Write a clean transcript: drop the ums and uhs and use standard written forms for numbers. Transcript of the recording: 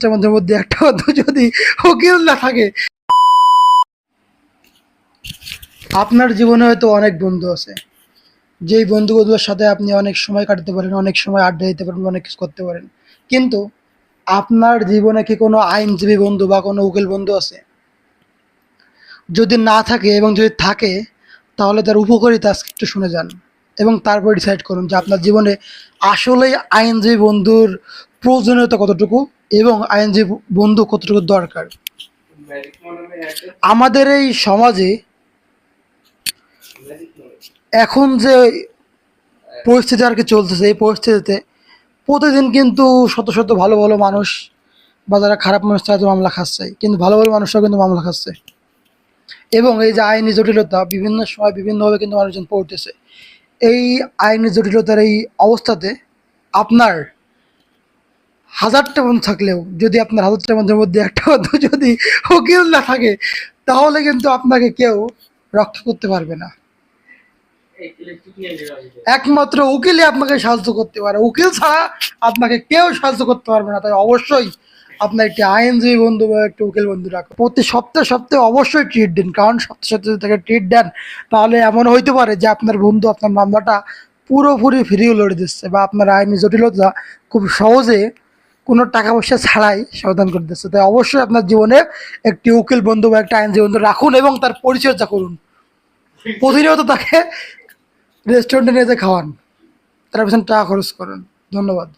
আমাদের মধ্যে একটা বন্ধু যদি উকিল না থাকে, আপনার জীবনে হয়তো অনেক বন্ধু আছে, যেই বন্ধুগুলোর সাথে আপনি অনেক সময় কাটাতে পারেন, অনেক সময় আড্ডা দিতে পারেন, অনেক কিছু করতে পারেন। কিন্তু আপনার জীবনে কি কোনো আইনজীবী বন্ধু বা কোনো উকিল বন্ধু আছে? যদি না থাকে এবং যদি থাকে, তাহলে তার উপকারিতা আজকে একটু শুনে যান এবং তারপর ডিসাইড করুন যে আপনার জীবনে আসলেই আইনজীবী বন্ধুর প্রয়োজনীয়তা কতটুকু এবং আইনজীবী বন্ধু কতটুকু দরকার। আমাদের এই সমাজে এখন যে পরিস্থিতি আর কি চলতেছে, এই পরিস্থিতিতে প্রতিদিন কিন্তু শত শত ভালো ভালো মানুষ বা যারা খারাপ মানুষ তারা তো মামলা খাচ্ছে, কিন্তু ভালো ভালো মানুষরাও কিন্তু মামলা খাচ্ছে। এবং এই যে আইনি জটিলতা বিভিন্ন সময় বিভিন্নভাবে কিন্তু মানুষজন পড়তেছে। এই আইনি জটিলতার এই অবস্থাতে আপনার হাজারটা বন্ধু থাকলেও যদি আপনার হাজারটার মধ্যে একটা বন্ধু যদি উকিল না থাকে, তাহলে কিন্তু আপনাকে কেউ রক্ষা করতে পারবে না। একমাত্র উকিলই আপনাকে সাহায্য করতে পারে, উকিল ছাড়া আপনাকে কেউ সাহায্য করতে পারবে না। তাই অবশ্যই আপনার একটি আইনজীবী বন্ধু বা একটি উকিল বন্ধু রাখুন। প্রতি সপ্তাহে সপ্তাহে অবশ্যই ট্রিট দিন, কারণ সপ্তাহে সপ্তাহে যদি তাকে ট্রিট দেন, তাহলে এমন হইতে পারে যে আপনার বন্ধু আপনার মামলাটা পুরোপুরি ফ্রিও লড়ে দিচ্ছে বা আপনার আইনি জটিলতা খুব সহজে কোনো টাকা পয়সা ছাড়াই সমাধান করে দিচ্ছে। তাই অবশ্যই আপনার জীবনে একটি উকিল বন্ধু বা একটা আইনজীবী বন্ধু রাখুন এবং তার পরিচর্যা করুন। প্রতিনিয়ত তাকে রেস্টুরেন্টে নিয়ে যে খাওয়ান, তার পেছনে টাকা খরচ করুন। ধন্যবাদ।